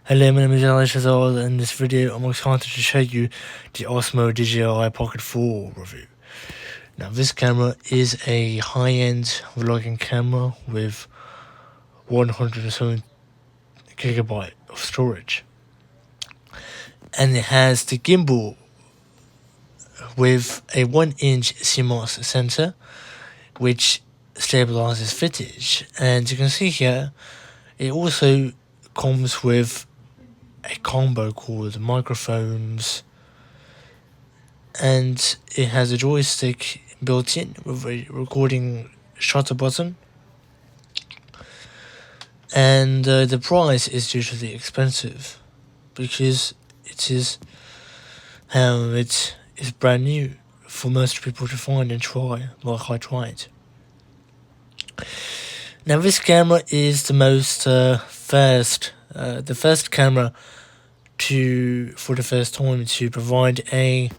Hello, my name is Alex Azal, and in this video I'm excited to show you the Osmo DJI Pocket 4 review. Now this camera is a high-end vlogging camera with 107 gigabyte of storage. And it has the gimbal with a 1-inch CMOS sensor which stabilizes footage. And you can see here, it also comes with a combo called microphones, and it has a joystick built in with a recording shutter button. And the price is usually expensive because it is brand new for most people to find and try, like I tried. Now this camera is the first camera for the first time to provide a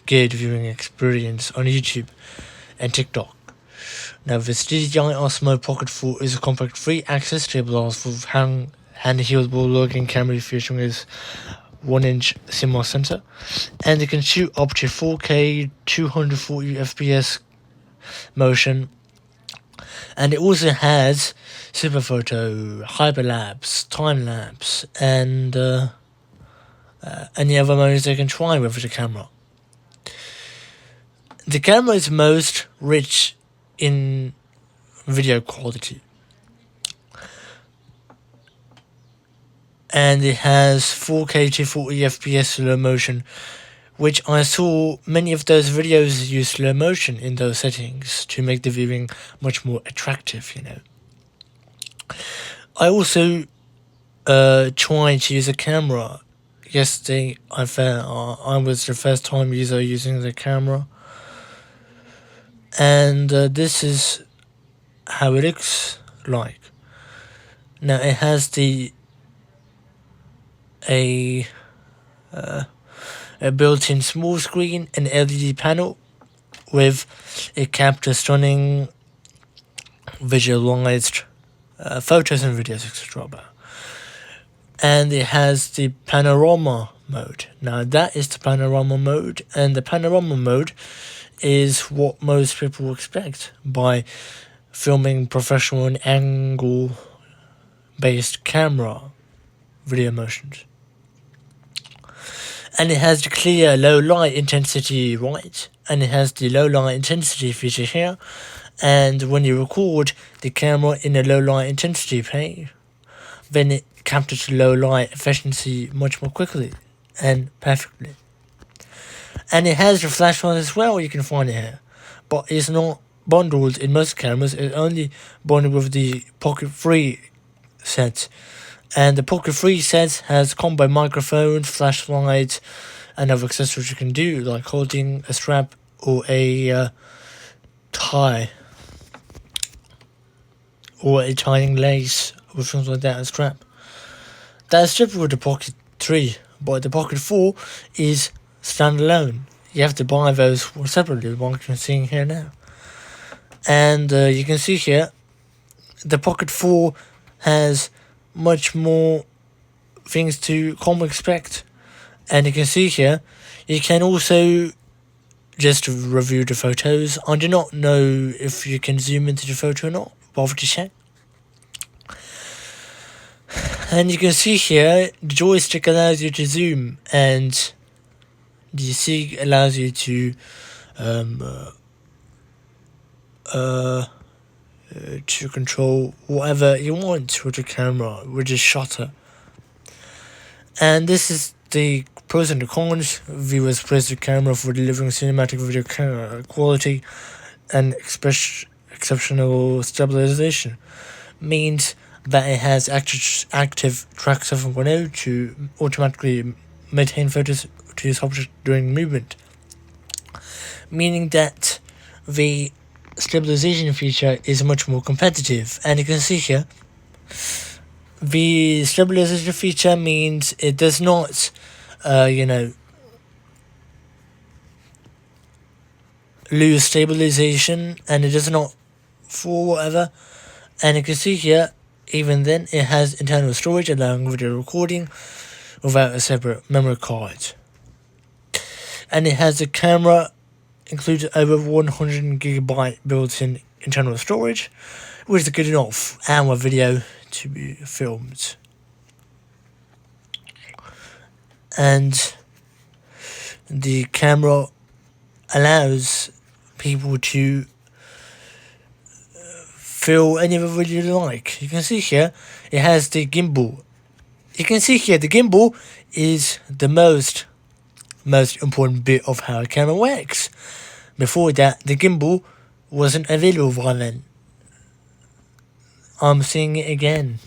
good viewing experience on YouTube and TikTok. Now this DJI Osmo Pocket 4 is a compact 3-axis stabilized with handheld vlogging camera featuring its 1-inch CMOS sensor, and it can shoot up to 4K 240 FPS motion. And it also has super photo, hyperlapse, time lapse, and any other modes they can try with the camera. The camera is most rich in video quality, and it has 4K to 40 FPS slow motion, which I saw many of those videos use slow motion in those settings to make the viewing much more attractive, I also tried to use a camera yesterday. I was the first time user using the camera, and this is how it looks like. Now it has a built-in small screen and LED panel with it captures stunning visualized photos and videos, etc. And it has the panorama mode. Now that is the panorama mode, and the panorama mode is what most people expect by filming professional and angle-based camera video motions. And it has the clear low light intensity right, and it has the low light intensity feature here. And when you record the camera in a low light intensity plane, then it captures the low light efficiency much more quickly and perfectly. And it has the flashlight as well, you can find it here, but it's not bundled in most cameras. It's only bundled with the Pocket 3 set. And the Pocket 3 set has combo microphones, flashlights, and other accessories you can do, like holding a strap or a tie, or a tying lace, or something like that, a strap. That's different with the Pocket 3, but the Pocket 4 is standalone. You have to buy those separately, like you're seeing here now. And you can see here, the Pocket 4 has much more things to come expect. And you can see here, you can also just review the photos. I do not know if you can zoom into the photo or not, bother to check. And you can see here, the joystick allows you to zoom, and the SIG allows you to control whatever you want with the camera, with the shutter. And this is the pros and the cons. Viewers praise the camera for delivering cinematic video quality and exceptional stabilization. Means that it has active track 7.0 to automatically maintain photos to the subject during movement. Meaning that the stabilization feature is much more competitive. And you can see here, the stabilization feature means it does not lose stabilization, and it does not fall whatever, And you can see here, even then, it has internal storage allowing video recording without a separate memory card. And it has a camera included over 100GB built-in internal storage, which is good enough hour video to be filmed. And the camera allows people to film any other video you like. You can see here, it has the gimbal. You can see here, the gimbal is the most important bit of how a camera works. Before that, the gimbal wasn't available by then. I'm seeing it again.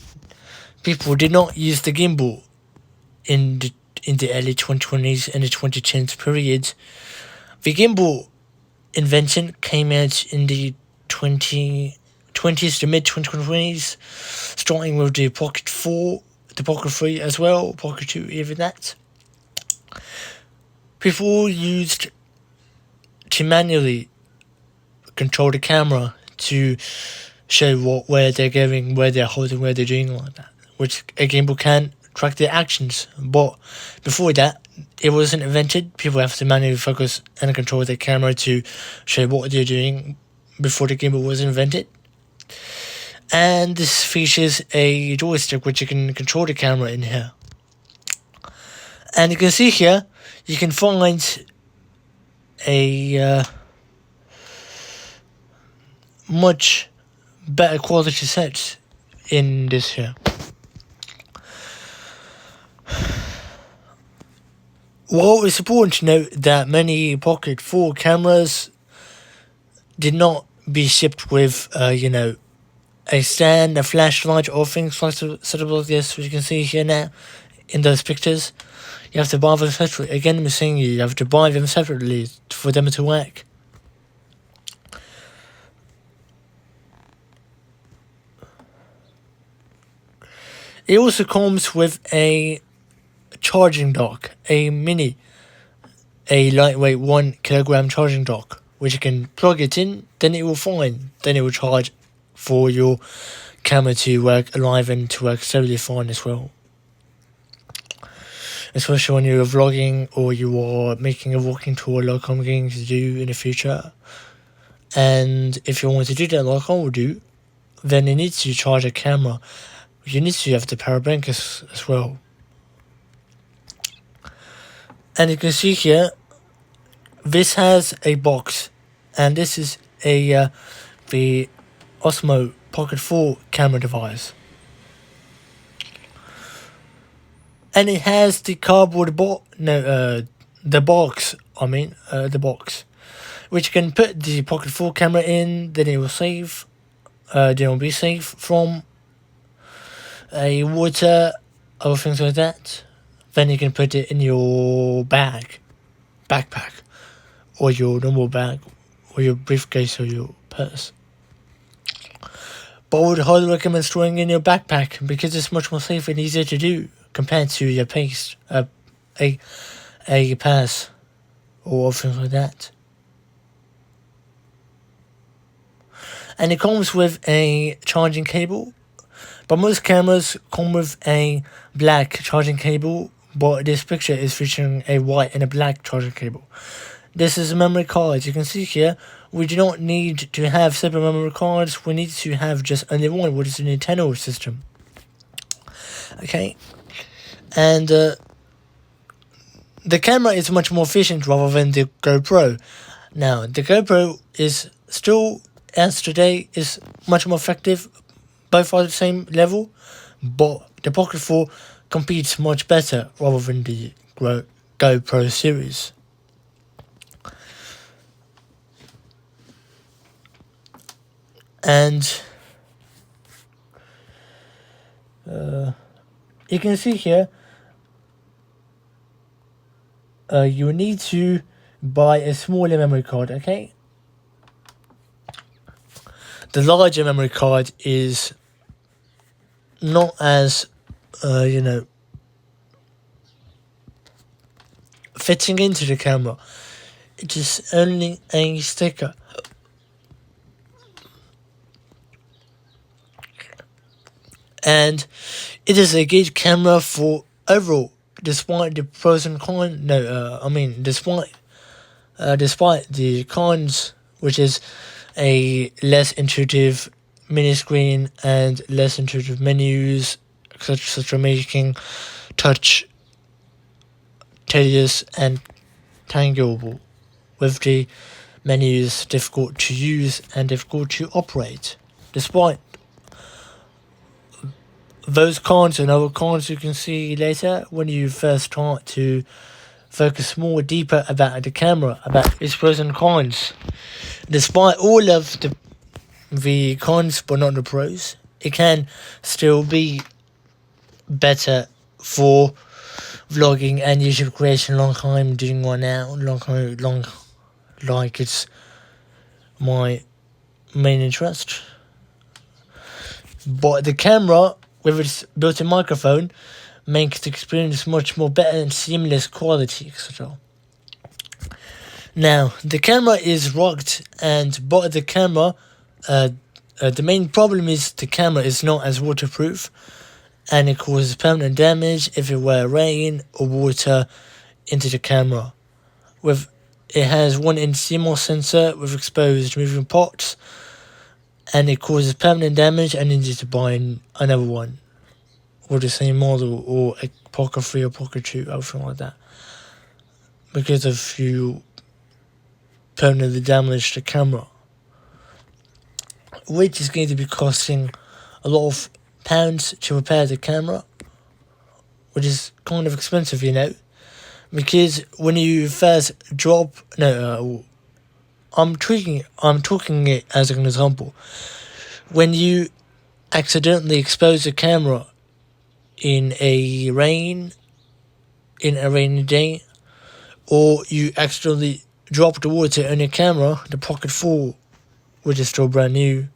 People did not use the gimbal in the early 2020s and the 2010s period. The gimbal invention came out in the 2020s to mid 2020s, starting with the Pocket 4, the Pocket 3 as well, Pocket 2, even that. People used to manually control the camera to show where they're going, where they're holding, where they're doing like that, which a gimbal can track their actions. But before that, it wasn't invented. People have to manually focus and control their camera to show what they're doing before the gimbal was invented. And this features a joystick which you can control the camera in here. And you can see here, you can find a much better quality set in this here. Well, it's important to note that many Pocket 4 cameras did not be shipped with, a stand, a flashlight, or things like suitable as this, which you can see here now in those pictures. You have to buy them separately. Again, I'm saying you have to buy them separately for them to work. It also comes with a charging dock, a lightweight 1 kilogram charging dock, which you can plug it in, then it will charge for your camera to work alive and to work steadily fine as well. Especially when you're vlogging or you are making a walking tour like I'm going to do in the future. And if you want to do that like I will do, then you need to charge a camera. You need to have the power bank as well. And you can see here, this has a box, and this is the Osmo Pocket 4 camera device. And it has the cardboard the box, which you can put the Pocket 4 camera in, then it will be safe from water or things like that. Then you can put it in your backpack, or your normal bag, or your briefcase, or your purse. But I would highly recommend storing in your backpack because it's much more safe and easier to do compared to your a purse or things like that. And it comes with a charging cable. But most cameras come with a black charging cable, but this picture is featuring a white and a black charging cable. This is a memory card. You can see here, we do not need to have separate memory cards. We need to have just only one, which is an internal system. Okay. And the camera is much more efficient rather than the GoPro. Now, the GoPro is still, as today, is much more effective. Both are the same level, but the Pocket 4 competes much better rather than the GoPro series. And you can see here, you need to buy a smaller memory card, okay? The larger memory card is not as, fitting into the camera. It is only a sticker. and it is a good camera for overall, despite the pros and cons. Despite the cons, which is a less intuitive mini screen and less intuitive menus, such as making touch tedious and tangible, with the menus difficult to use and difficult to operate. Despite those cons and other cons you can see later when you first start to focus more deeper about the camera, about its pros and cons. Despite all of the cons but not the pros, it can still be better for vlogging and YouTube creation like I'm doing right now, like it's my main interest. But the camera, with its built-in microphone, makes the experience much more better and seamless quality, etc. Now, the camera is rugged, but the camera, the main problem is the camera is not as waterproof, and it causes permanent damage if it were rain or water into the camera. It has 1-inch CMOS sensor with exposed moving parts, and it causes permanent damage and you need to buy another one, or the same model, or a Pocket 3 or Pocket 2, or something like that, because of you permanently damage the camera, which is going to be costing a lot of pounds to repair the camera, which is kind of expensive, because when you first drop, I'm talking it as an example. When you accidentally expose the camera in a rainy day, or you accidentally drop the water on your camera, the Pocket 4, which is still brand new,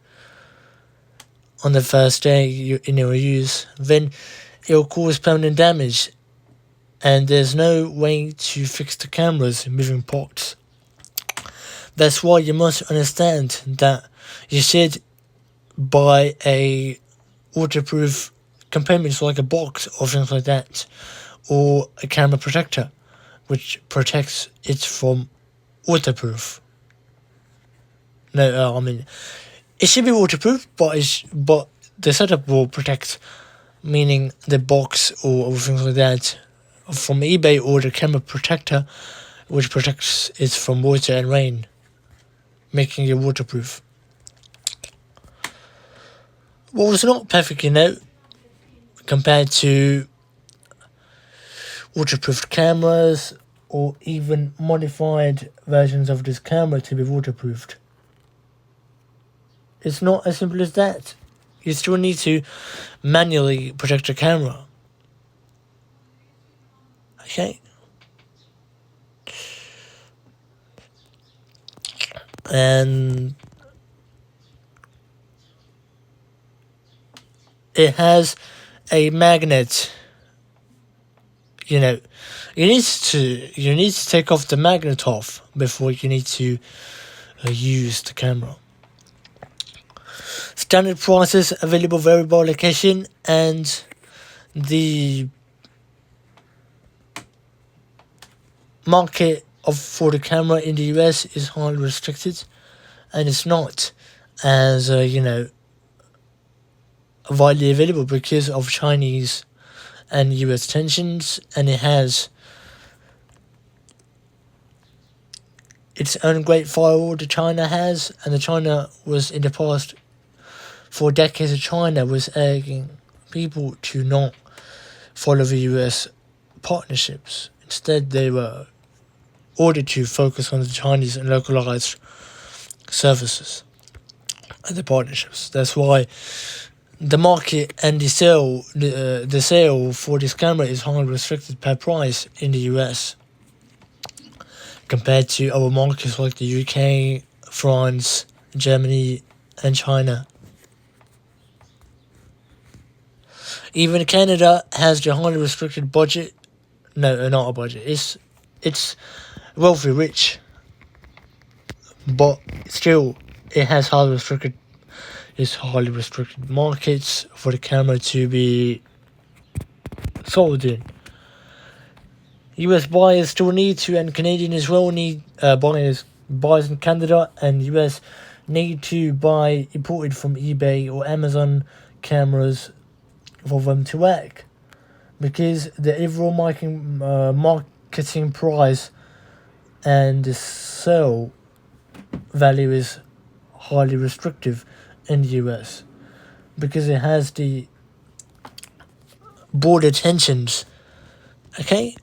on the first day in your use, then it will cause permanent damage, and there's no way to fix the camera's moving parts. That's why you must understand that you should buy a waterproof components like a box or things like that, or a camera protector, which protects it from waterproof. It should be waterproof, but the setup will protect, meaning the box or things like that from eBay, or the camera protector, which protects it from water and rain, making it waterproof. What was not perfect, compared to waterproof cameras or even modified versions of this camera to be waterproofed. It's not as simple as that. You still need to manually protect your camera. Okay? And it has a magnet. You need to take off the magnet off before you need to use the camera. Standard prices, available variable location, and the market for the camera in the US is highly restricted, and it's not as widely available because of Chinese and US tensions, and it has its own great firewall that China has, and the China was in the past, for decades, China was urging people to not follow the US partnerships. Instead, they were ordered to focus on the Chinese and localized services and the partnerships. That's why the market and the sale for this camera is highly restricted per price in the US, compared to other markets like the UK, France, Germany, and China. Even Canada has the highly restricted budget. No, not a budget. It's wealthy, rich, but still it has highly restricted, is highly restricted markets for the camera to be sold in. US buyers still need to, and Canadian as well need, buyers in Canada and US need to buy imported from eBay or Amazon cameras for them to work, because the overall marketing price and the sale value is highly restrictive in the US, because it has the border tensions. Okay,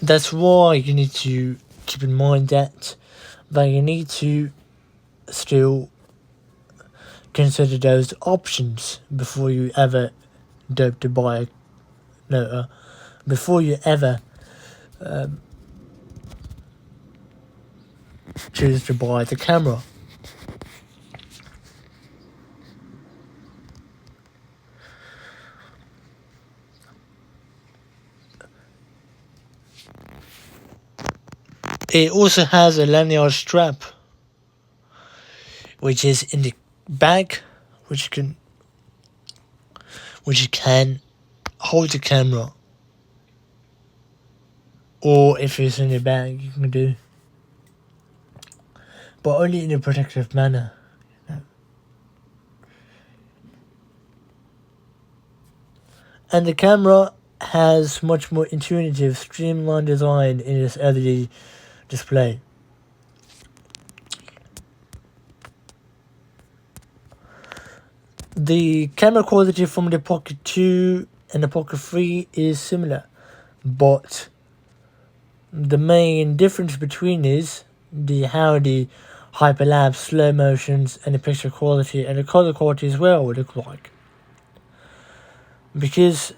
that's why you need to keep in mind that you need to still consider those options before you ever before you ever choose to buy the camera. It also has a lanyard strap, which is in the bag, which can hold the camera, or if it's in the bag, you can do, but only in a protective manner. And the camera has much more intuitive, streamlined design in its LED display. The camera quality from the Pocket 2 and the Pocket 3 is similar, but the main difference between is how the hyperlapse, slow motions, and the picture quality and the color quality as well would look like. Because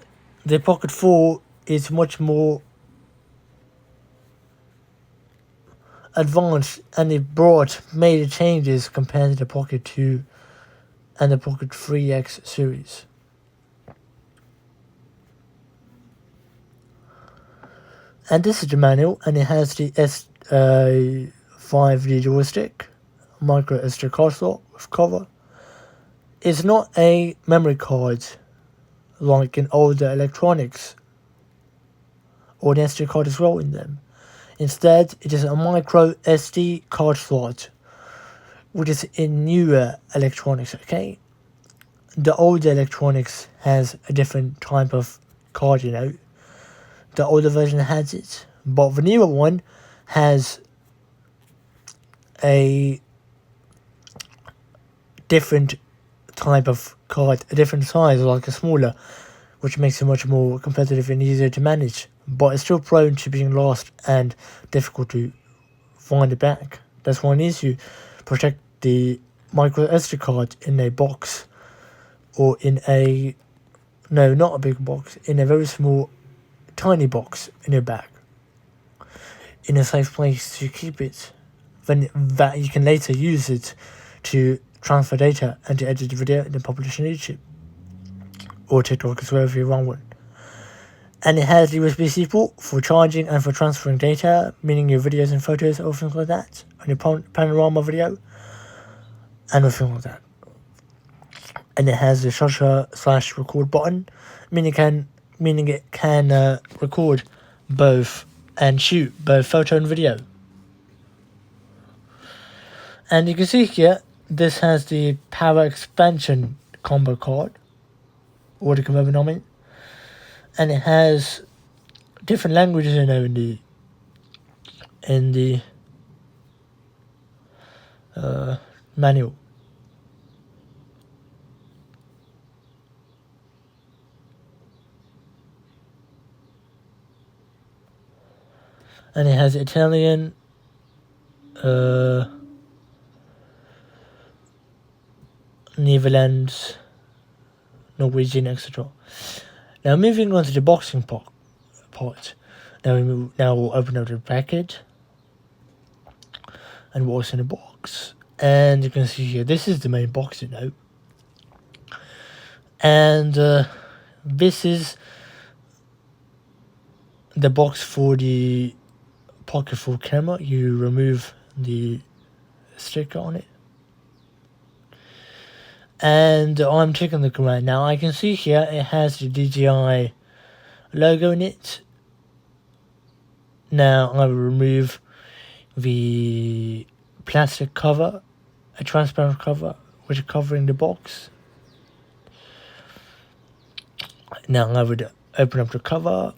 the Pocket 4 is much more advanced, and it brought major changes compared to the Pocket 2 and the Pocket 3X series. And this is the manual, and it has the S5D joystick, micro SD card slot with cover. It's not a memory card like in older electronics, or an SD card as well in them. Instead, it is a micro SD card slot, which is in newer electronics, okay? The older electronics has a different type of card, The older version has it, but the newer one has a different type of card, a different size, like a smaller, which makes it much more competitive and easier to manage, but it's still prone to being lost and difficult to find it back. That's why it needs to protect the micro SD card in a box, or in a, no, not a big box, in a very small, tiny box in your bag, in a safe place to keep it, then that you can later use it to transfer data and to edit the video and then publish on YouTube or TikTok as well if you want one. And it has USB-C port for charging and for transferring data, meaning your videos and photos or things like that, on your panorama video and everything like that. And it has the shutter/record button, meaning it can record both and shoot both photo and video. And you can see here, this has the power expansion combo card, or the combo nomin, and it has different languages in the manual. And it has Italian, Netherlands, Norwegian, etc. Now moving on to the boxing part. Now we'll open up the packet and what's in the box. And you can see here, this is the main box, And this is the box for the Pocket 4 camera. You remove the sticker on it, And I'm checking the camera. Now I can see here it has the DJI logo in it. Now I will remove the plastic cover, a transparent cover, which is covering the box. Now I would open up the cover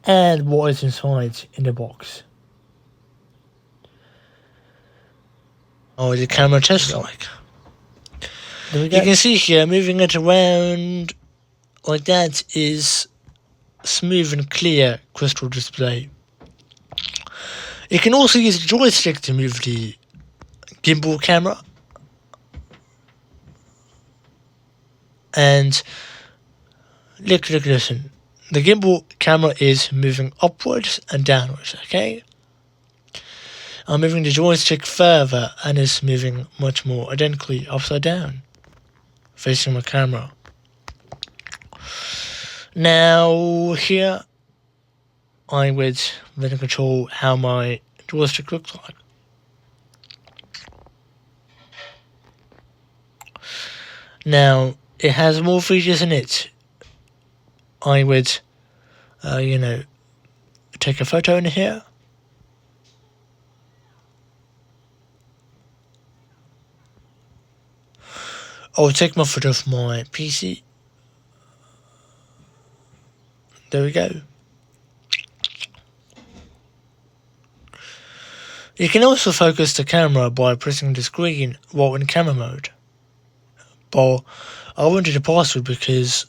and what is inside in the box. Oh, the camera tests like. You can see here, moving it around like that is smooth and clear crystal display. You can also use the joystick to move the gimbal camera. And listen. The gimbal camera is moving upwards and downwards, okay? I'm moving the joystick further and it's moving much more identically upside down, facing my camera. Now here I would then control how my joystick looks like. Now it has more features in it. I would, take a photo in here. I'll take my photo of my PC. There we go. You can also focus the camera by pressing the screen while in camera mode. But I wanted a password because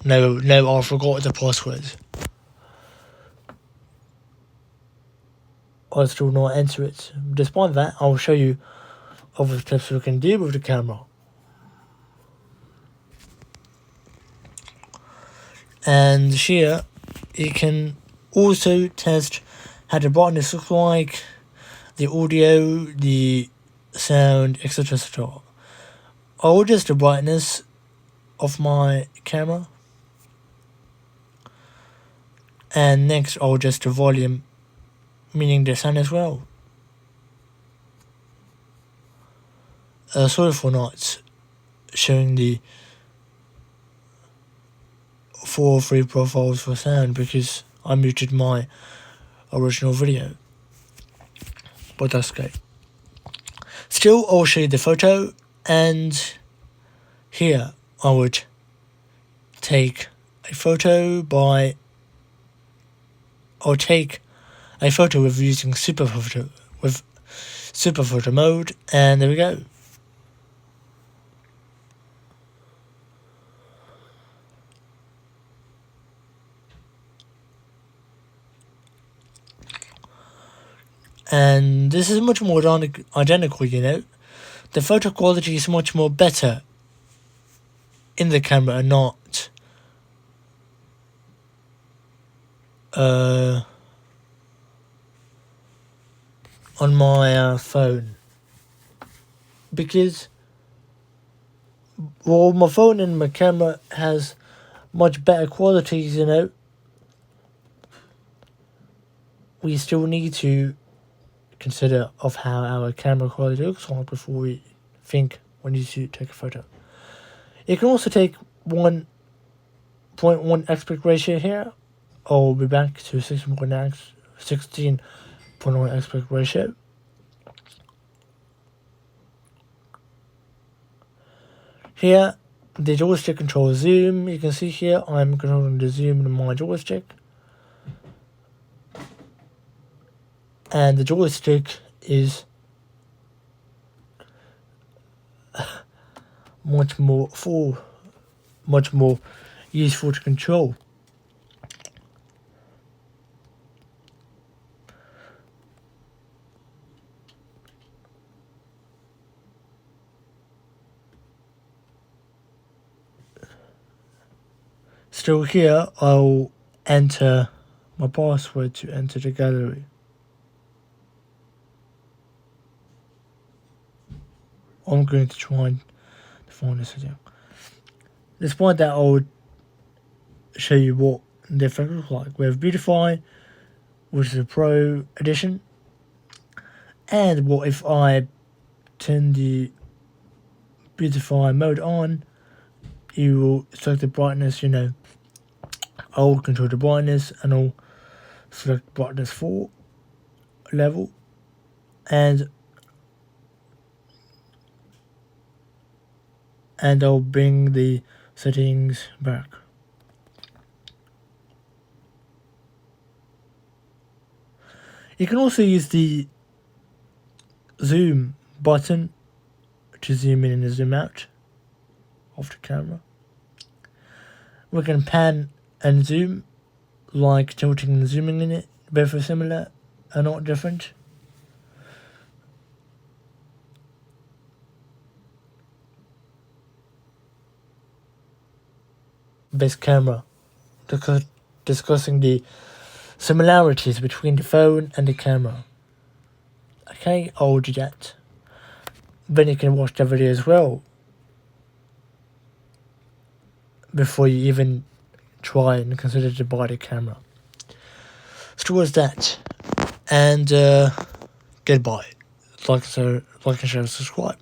no, I forgot the password. I still not enter it. Despite that, I'll show you other steps we can do with the camera. And here you can also test how the brightness looks like, the audio, the sound, etc. etc. I'll adjust the brightness of my camera. And next I'll adjust the volume, meaning the sound as well. Sorry for not showing the 4 or 3 profiles for sound because I muted my original video. But that's okay. Still, I'll show you the photo, and here I would take a photo with using super photo mode, and there we go. And this is much more identical, The photo quality is much more better in the camera and not on my phone. Because while my phone and my camera has much better qualities, we still need to consider of how our camera quality looks like before we think we need to take a photo. You can also take 1.1 aspect ratio here. I'll be back to 16.1 aspect ratio. Here, the joystick controls zoom. You can see here I'm controlling the zoom in my joystick. And the joystick is much more useful to control. Still here, I'll enter my password to enter the gallery. I'm going to try and find this video. Despite that, I'll show you what the effect looks like. We have Beautify, which is a Pro edition. And what if I turn the beautify mode on, you will select the brightness, I'll control the brightness and I'll select brightness 4 level, and I'll bring the settings back. You can also use the zoom button to zoom in and zoom out of the camera. We can pan and zoom, like tilting and zooming in it. Both are similar and not different. Best camera, discussing the similarities between the phone and the camera. Okay, I'll do that. Then you can watch the video as well before you even try and consider to buy the camera. So towards that, and goodbye. Like and share, subscribe.